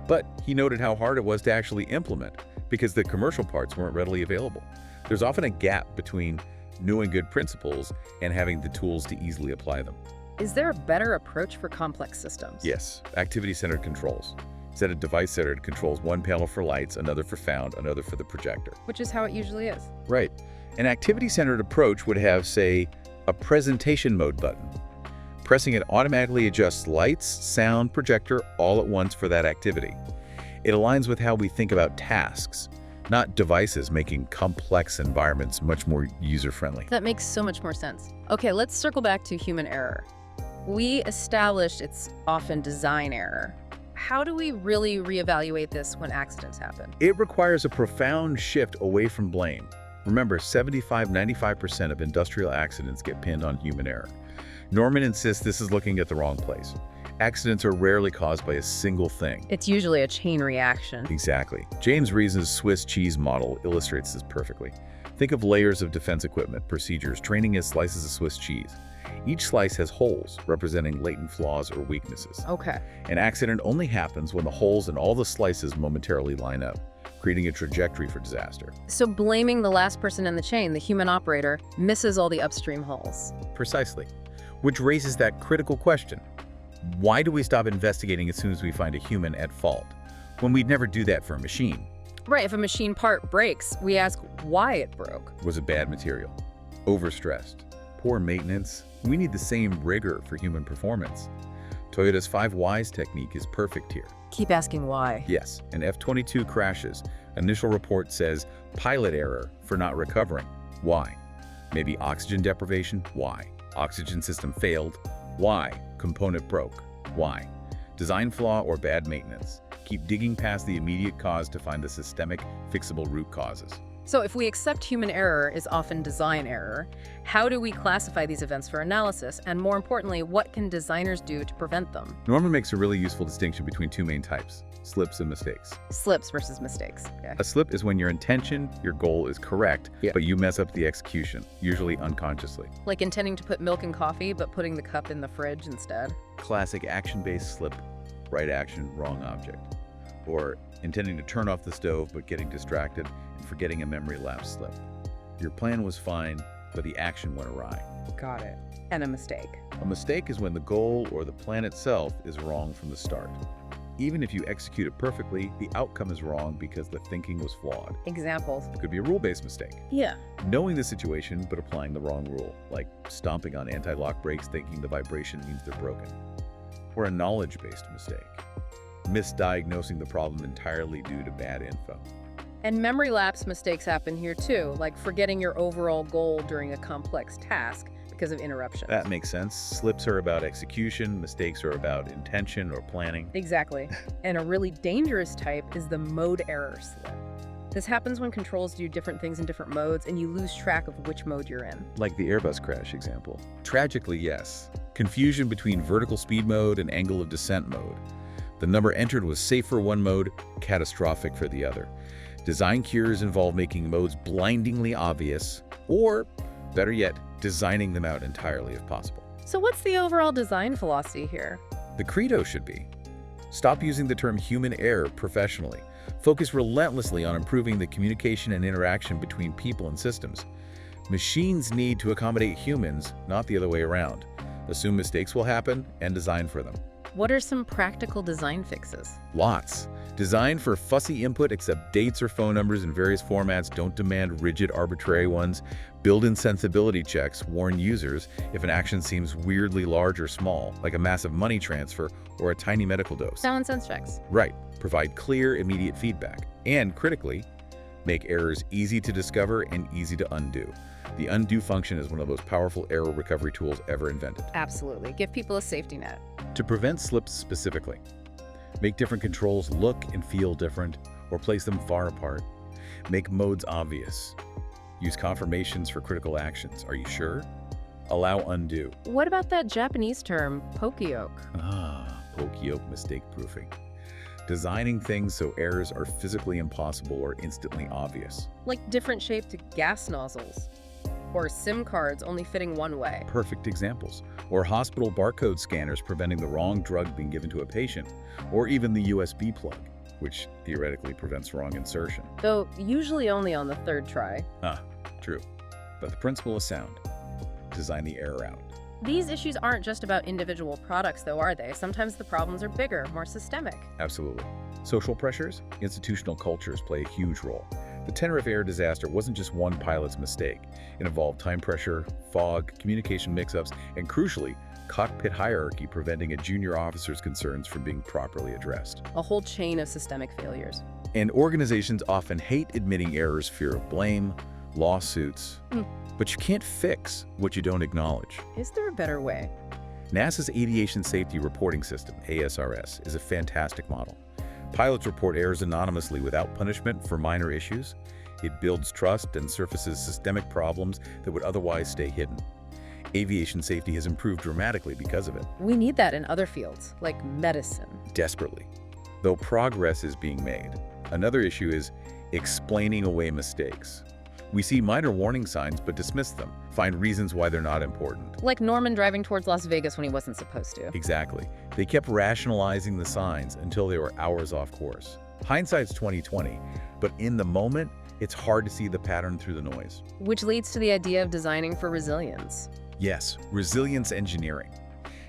[SPEAKER 2] But he noted how hard it was to actually implement because the commercial parts weren't readily available. There's often a gap between knowing good principles and having the tools to easily apply them.
[SPEAKER 1] Is there a better approach for complex systems?
[SPEAKER 2] Yes, activity-centered controls. Instead of device-centered controls, one panel for lights, another for sound, another for the projector.
[SPEAKER 1] Which is how it usually is.
[SPEAKER 2] Right. An activity-centered approach would have, say, a presentation mode button. Pressing it automatically adjusts lights, sound, projector all at once for that activity. It aligns with how we think about tasks, not devices making complex environments much more user-friendly.
[SPEAKER 1] That makes so much more sense. Okay, let's circle back to human error. We established it's often design error. How do we really reevaluate this when accidents happen?
[SPEAKER 2] It requires a profound shift away from blame. Remember, 95% of industrial accidents get pinned on human error. Norman insists this is looking at the wrong place. Accidents are rarely caused by a single thing.
[SPEAKER 1] It's usually a chain reaction.
[SPEAKER 2] Exactly. James Reason's Swiss cheese model illustrates this perfectly. Think of layers of defense equipment, procedures, training as slices of Swiss cheese. Each slice has holes representing latent flaws or weaknesses.
[SPEAKER 1] Okay.
[SPEAKER 2] An accident only happens when the holes in all the slices momentarily line up, creating a trajectory for disaster.
[SPEAKER 1] So blaming the last person in the chain, the human operator, misses all the upstream holes.
[SPEAKER 2] Precisely. Which raises that critical question. Why do we stop investigating as soon as we find a human at fault, when we'd never do that for a machine?
[SPEAKER 1] Right, if a machine part breaks, we ask why it broke.
[SPEAKER 2] Was it bad material? Overstressed? Poor maintenance? We need the same rigor for human performance. Toyota's 5 whys technique is perfect here.
[SPEAKER 1] Keep asking why.
[SPEAKER 2] Yes, an F-22 crashes. Initial report says pilot error for not recovering. Why? Maybe oxygen deprivation? Why? Oxygen system failed? Why? Component broke? Why? Design flaw or bad maintenance? Keep digging past the immediate cause to find the systemic, fixable root causes.
[SPEAKER 1] So if we accept human error is often design error, how do we classify these events for analysis? And more importantly, what can designers do to prevent them?
[SPEAKER 2] Norman makes a really useful distinction between 2 main types, slips and mistakes.
[SPEAKER 1] Slips versus mistakes. Okay.
[SPEAKER 2] A slip is when your intention, your goal is correct, but you mess up the execution, usually unconsciously.
[SPEAKER 1] Like intending to put milk in coffee, but putting the cup in the fridge instead.
[SPEAKER 2] Classic action-based slip, right action, wrong object. Or intending to turn off the stove, but getting distracted and forgetting a memory lapse slip. Your plan was fine, but the action went awry.
[SPEAKER 1] Got it. And a mistake.
[SPEAKER 2] A mistake is when the goal or the plan itself is wrong from the start. even if you execute it perfectly, the outcome is wrong because the thinking was flawed.
[SPEAKER 1] Examples.
[SPEAKER 2] It could be a rule-based mistake.
[SPEAKER 1] Yeah.
[SPEAKER 2] Knowing the situation but applying the wrong rule, like stomping on anti-lock brakes thinking the vibration means they're broken. Or a knowledge-based mistake, misdiagnosing the problem entirely due to bad info.
[SPEAKER 1] And memory lapse mistakes happen here too, like forgetting your overall goal during a complex task because of interruptions.
[SPEAKER 2] That makes sense. Slips are about execution, mistakes are about intention or planning.
[SPEAKER 1] Exactly. And a really dangerous type is the mode error slip. This happens when controls do different things in different modes and you lose track of which mode you're in.
[SPEAKER 2] Like the Airbus crash example. Tragically, yes. Confusion between vertical speed mode and angle of descent mode. The number entered was safe for one mode, catastrophic for the other. Design cures involve making modes blindingly obvious, or, better yet, designing them out entirely if possible.
[SPEAKER 1] So what's the overall design philosophy here?
[SPEAKER 2] The credo should be, stop using the term human error professionally. Focus relentlessly on improving the communication and interaction between people and systems. Machines need to accommodate humans, not the other way around. Assume mistakes will happen and design for them.
[SPEAKER 1] What are some practical design fixes?
[SPEAKER 2] Lots. Design for fussy input, accept dates or phone numbers in various formats, don't demand rigid, arbitrary ones. Build-in sensibility checks, warn users if an action seems weirdly large or small, like a massive money transfer or a tiny medical dose.
[SPEAKER 1] Common sense checks.
[SPEAKER 2] Right. Provide clear, immediate feedback. And critically, make errors easy to discover and easy to undo. The undo function is one of the most powerful error recovery tools ever invented.
[SPEAKER 1] Absolutely. Give people a safety net.
[SPEAKER 2] To prevent slips specifically, make different controls look and feel different or place them far apart. Make modes obvious. Use confirmations for critical actions. Are you sure? Allow undo.
[SPEAKER 1] What about that Japanese term, poka-yoke?
[SPEAKER 2] Poka-yoke mistake proofing. Designing things so errors are physically impossible or instantly obvious.
[SPEAKER 1] Like different shaped gas nozzles. Or SIM cards only fitting one way.
[SPEAKER 2] Perfect examples. Or hospital barcode scanners preventing the wrong drug being given to a patient. Or even the USB plug, which theoretically prevents wrong insertion.
[SPEAKER 1] Though usually only on the third try.
[SPEAKER 2] True. But the principle is sound. Design the error out.
[SPEAKER 1] These issues aren't just about individual products, though, are they? Sometimes the problems are bigger, more systemic.
[SPEAKER 2] Absolutely. Social pressures, institutional cultures play a huge role. The Tenerife air disaster wasn't just one pilot's mistake. It involved time pressure, fog, communication mix-ups, and crucially, cockpit hierarchy preventing a junior officer's concerns from being properly addressed.
[SPEAKER 1] A whole chain of systemic failures.
[SPEAKER 2] And organizations often hate admitting errors, fear of blame, lawsuits. But you can't fix what you don't acknowledge.
[SPEAKER 1] Is there a better way?
[SPEAKER 2] NASA's Aviation Safety Reporting System, ASRS, is a fantastic model. Pilots report errors anonymously without punishment for minor issues. It builds trust and surfaces systemic problems that would otherwise stay hidden. Aviation safety has improved dramatically because of it.
[SPEAKER 1] We need that in other fields, like medicine.
[SPEAKER 2] Desperately. Though progress is being made. Another issue is explaining away mistakes. We see minor warning signs but dismiss them, find reasons why they're not important.
[SPEAKER 1] Like Norman driving towards Las Vegas when he wasn't supposed to.
[SPEAKER 2] Exactly. They kept rationalizing the signs until they were hours off course. Hindsight's 20/20, but in the moment, it's hard to see the pattern through the noise.
[SPEAKER 1] Which leads to the idea of designing for resilience.
[SPEAKER 2] Yes, resilience engineering.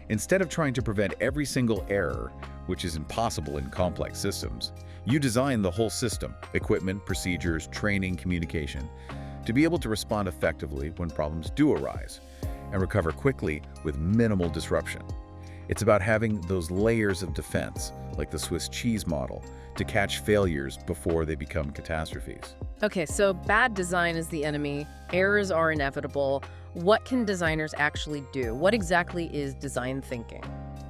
[SPEAKER 2] Instead of trying to prevent every single error, which is impossible in complex systems, you design the whole system, equipment, procedures, training, communication, to be able to respond effectively when problems do arise and recover quickly with minimal disruption. It's about having those layers of defense, like the Swiss cheese model, to catch failures before they become catastrophes.
[SPEAKER 1] Okay, so bad design is the enemy, errors are inevitable. What can designers actually do? What exactly is design thinking?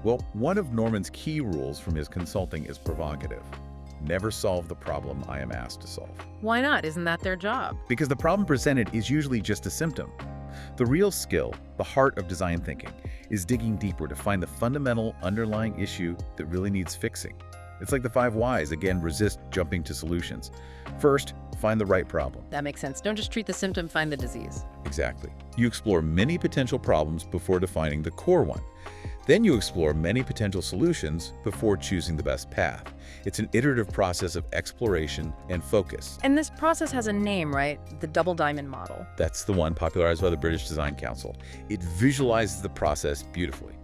[SPEAKER 2] Well, one of Norman's key rules from his consulting is provocative. Never solve the problem I am asked to solve.
[SPEAKER 1] Why not? Isn't that their job?
[SPEAKER 2] Because the problem presented is usually just a symptom. The real skill, the heart of design thinking, is digging deeper to find the fundamental underlying issue that really needs fixing. It's like the 5 whys, again, resist jumping to solutions. First, find the right problem.
[SPEAKER 1] That makes sense. Don't just treat the symptom, find the disease.
[SPEAKER 2] Exactly. You explore many potential problems before defining the core one. Then you explore many potential solutions before choosing the best path. It's an iterative process of exploration and focus.
[SPEAKER 1] And this process has a name, right? The double diamond model.
[SPEAKER 2] That's the one popularized by the British Design Council. It visualizes the process beautifully.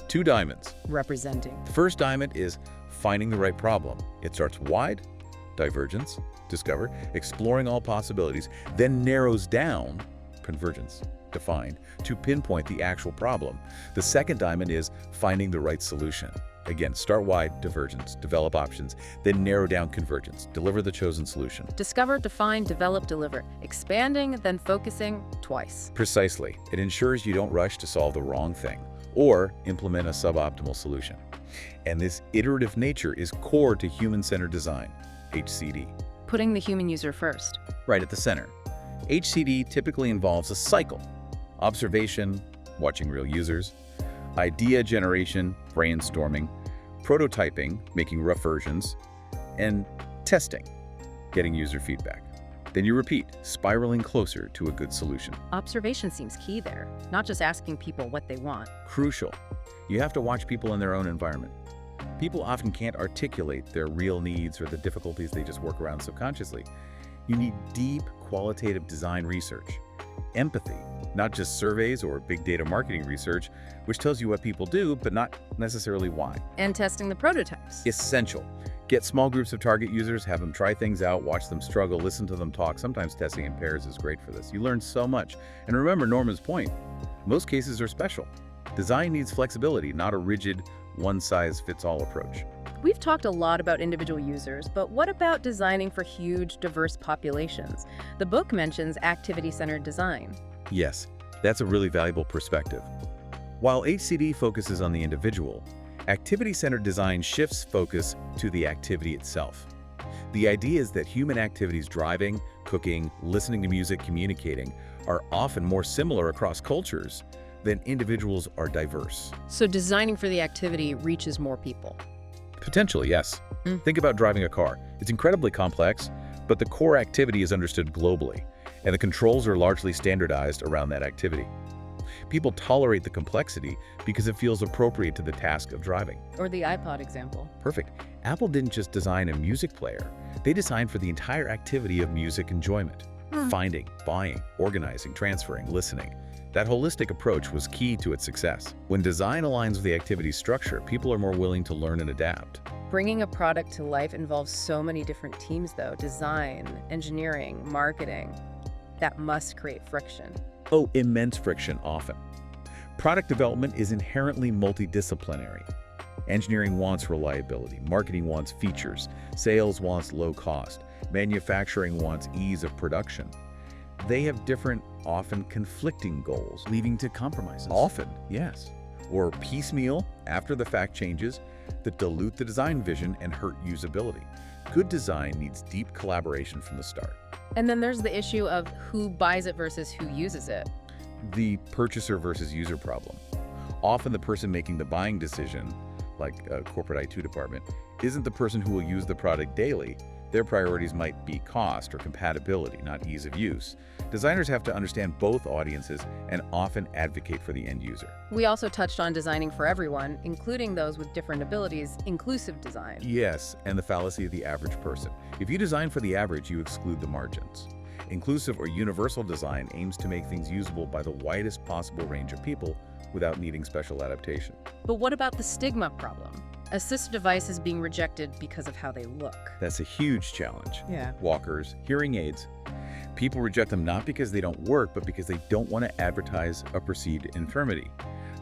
[SPEAKER 2] 2 diamonds.
[SPEAKER 1] Representing.
[SPEAKER 2] The first diamond is finding the right problem. It starts wide, divergence, discover, exploring all possibilities, then narrows down, convergence, defined, to pinpoint the actual problem. The second diamond is finding the right solution. Again, start wide, divergence, develop options, then narrow down, convergence, deliver the chosen solution.
[SPEAKER 1] Discover, define, develop, deliver. Expanding, then focusing twice.
[SPEAKER 2] Precisely. It ensures you don't rush to solve the wrong thing or implement a suboptimal solution. And this iterative nature is core to human-centered design, HCD.
[SPEAKER 1] Putting the human user first.
[SPEAKER 2] Right at the center. HCD typically involves a cycle: observation, watching real users, idea generation, brainstorming, prototyping, making rough versions, and testing, getting user feedback. Then you repeat, spiraling closer to a good solution.
[SPEAKER 1] Observation seems key there, not just asking people what they want.
[SPEAKER 2] Crucial. You have to watch people in their own environment. People often can't articulate their real needs or the difficulties they just work around subconsciously. You need deep, qualitative design research. Empathy, not just surveys or big data marketing research, which tells you what people do, but not necessarily why.
[SPEAKER 1] And testing the prototypes.
[SPEAKER 2] Essential. Get small groups of target users, have them try things out, watch them struggle, listen to them talk. Sometimes testing in pairs is great for this. You learn so much. And remember Norman's point, most cases are special. Design needs flexibility, not a rigid, one-size-fits-all approach.
[SPEAKER 1] We've talked a lot about individual users, but what about designing for huge, diverse populations? The book mentions activity-centered design.
[SPEAKER 2] Yes, that's a really valuable perspective. While HCD focuses on the individual, activity-centered design shifts focus to the activity itself. The idea is that human activities driving, cooking, listening to music, communicating are often more similar across cultures than individuals are diverse.
[SPEAKER 1] So designing for the activity reaches more people.
[SPEAKER 2] Potentially, yes. Think about driving a car. It's incredibly complex, but the core activity is understood globally, and the controls are largely standardized around that activity. People tolerate the complexity because it feels appropriate to the task of driving.
[SPEAKER 1] Or the iPod example.
[SPEAKER 2] Perfect. Apple didn't just design a music player. They designed for the entire activity of music enjoyment. Finding, buying, organizing, transferring, listening. That holistic approach was key to its success. When design aligns with the activity's structure, people are more willing to learn and adapt.
[SPEAKER 1] Bringing a product to life involves so many different teams, though. Design, engineering, marketing. That must create friction.
[SPEAKER 2] Oh, immense friction often. Product development is inherently multidisciplinary. Engineering wants reliability, marketing wants features, sales wants low cost, manufacturing wants ease of production. They have different, often conflicting goals, leading to compromises. Often, yes. Or piecemeal, after-the-fact changes that dilute the design vision and hurt usability. Good design needs deep collaboration from the start.
[SPEAKER 1] And then there's the issue of who buys it versus who uses it.
[SPEAKER 2] The purchaser versus user problem. Often the person making the buying decision, like a corporate IT department, isn't the person who will use the product daily. Their priorities might be cost or compatibility, not ease of use. Designers have to understand both audiences and often advocate for the end user.
[SPEAKER 1] We also touched on designing for everyone, including those with different abilities, inclusive design.
[SPEAKER 2] Yes, and the fallacy of the average person. If you design for the average, you exclude the margins. Inclusive or universal design aims to make things usable by the widest possible range of people without needing special adaptation.
[SPEAKER 1] But what about the stigma problem? Assistive devices being rejected because of how they look.
[SPEAKER 2] That's a huge challenge.
[SPEAKER 1] Yeah.
[SPEAKER 2] Walkers, hearing aids. People reject them not because they don't work, but because they don't want to advertise a perceived infirmity.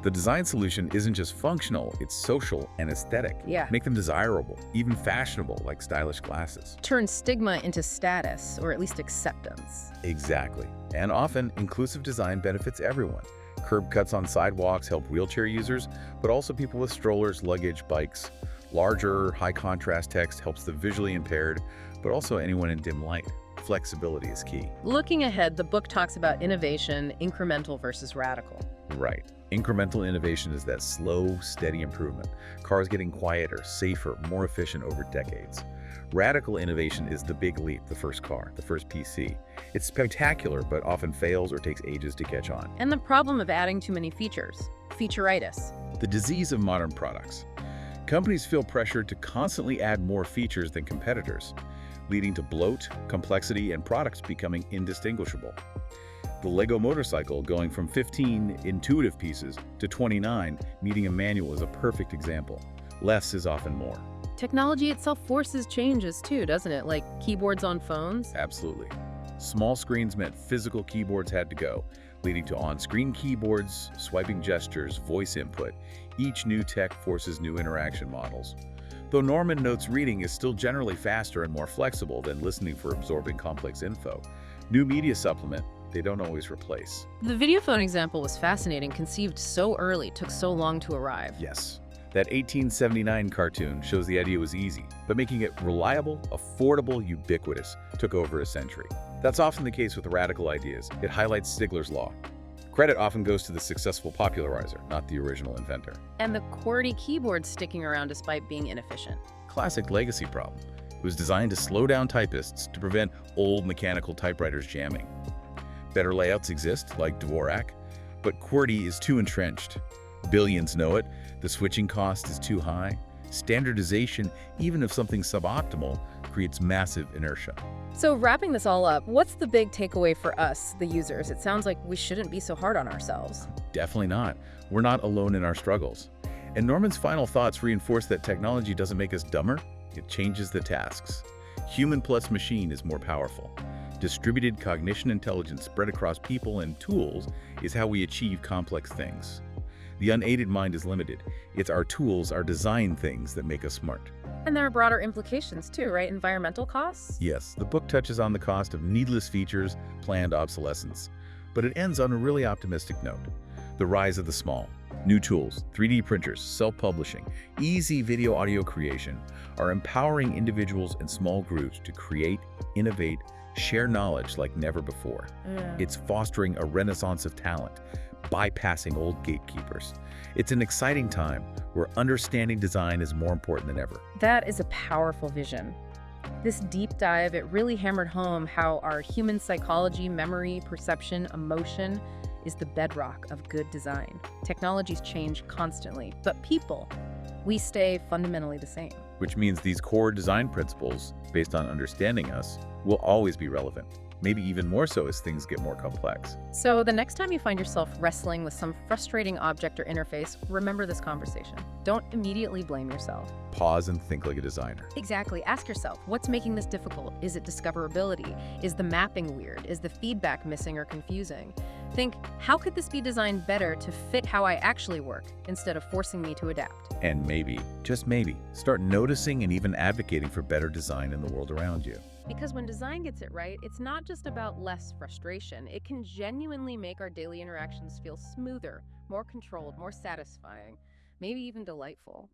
[SPEAKER 2] The design solution isn't just functional, it's social and aesthetic.
[SPEAKER 1] Yeah.
[SPEAKER 2] Make them desirable, even fashionable, like stylish glasses.
[SPEAKER 1] Turn stigma into status, or at least acceptance.
[SPEAKER 2] Exactly. And often, inclusive design benefits everyone. Curb cuts on sidewalks help wheelchair users, but also people with strollers, luggage, bikes. Larger, high-contrast text helps the visually impaired, but also anyone in dim light. Flexibility is key.
[SPEAKER 1] Looking ahead, the book talks about innovation, incremental versus radical.
[SPEAKER 2] Right. Incremental innovation is that slow, steady improvement. Cars getting quieter, safer, more efficient over decades. Radical innovation is the big leap, the first car, the first PC. It's spectacular, but often fails or takes ages to catch on.
[SPEAKER 1] And the problem of adding too many features. Featureitis.
[SPEAKER 2] The disease of modern products. Companies feel pressured to constantly add more features than competitors, leading to bloat, complexity, and products becoming indistinguishable. The Lego motorcycle going from 15 intuitive pieces to 29 needing a manual is a perfect example. Less is often more.
[SPEAKER 1] Technology itself forces changes too, doesn't it? Like keyboards on phones?
[SPEAKER 2] Absolutely. Small screens meant physical keyboards had to go, leading to on-screen keyboards, swiping gestures, voice input. Each new tech forces new interaction models. Though Norman notes reading is still generally faster and more flexible than listening for absorbing complex info, new media supplement they don't always replace.
[SPEAKER 1] The video phone example was fascinating, conceived so early, took so long to arrive.
[SPEAKER 2] Yes. That 1879 cartoon shows the idea was easy, but making it reliable, affordable, ubiquitous took over a century. That's often the case with radical ideas. It highlights Stigler's law. Credit often goes to the successful popularizer, not the original inventor.
[SPEAKER 1] And the QWERTY keyboard sticking around despite being inefficient.
[SPEAKER 2] Classic legacy problem. It was designed to slow down typists to prevent old mechanical typewriters jamming. Better layouts exist, like Dvorak, but QWERTY is too entrenched. Billions know it. The switching cost is too high. Standardization, even if something's suboptimal, creates massive inertia.
[SPEAKER 1] So wrapping this all up, what's the big takeaway for us, the users? It sounds like we shouldn't be so hard on ourselves.
[SPEAKER 2] Definitely not. We're not alone in our struggles. And Norman's final thoughts reinforce that technology doesn't make us dumber, it changes the tasks. Human plus machine is more powerful. Distributed cognition intelligence spread across people and tools is how we achieve complex things. The unaided mind is limited. It's our tools, our design things that make us smart.
[SPEAKER 1] And there are broader implications too, right? Environmental costs?
[SPEAKER 2] Yes, the book touches on the cost of needless features, planned obsolescence. But it ends on a really optimistic note. The rise of the small. New tools, 3D printers, self-publishing, easy video-audio creation are empowering individuals and small groups to create, innovate, share knowledge like never before. It's fostering a renaissance of talent, bypassing old gatekeepers. It's an exciting time where understanding design is more important than ever.
[SPEAKER 1] That is a powerful vision. This deep dive, it really hammered home how our human psychology, memory, perception, emotion is the bedrock of good design. Technologies change constantly, but people, we stay fundamentally the same.
[SPEAKER 2] Which means these core design principles, based on understanding us, will always be relevant. Maybe even more so as things get more complex.
[SPEAKER 1] So the next time you find yourself wrestling with some frustrating object or interface, remember this conversation. Don't immediately blame yourself.
[SPEAKER 2] Pause and think like a designer.
[SPEAKER 1] Exactly. Ask yourself, what's making this difficult? Is it discoverability? Is the mapping weird? Is the feedback missing or confusing? Think, how could this be designed better to fit how I actually work instead of forcing me to adapt?
[SPEAKER 2] And maybe, just maybe, start noticing and even advocating for better design in the world around you.
[SPEAKER 1] Because when design gets it right, it's not just about less frustration. It can genuinely make our daily interactions feel smoother, more controlled, more satisfying, maybe even delightful.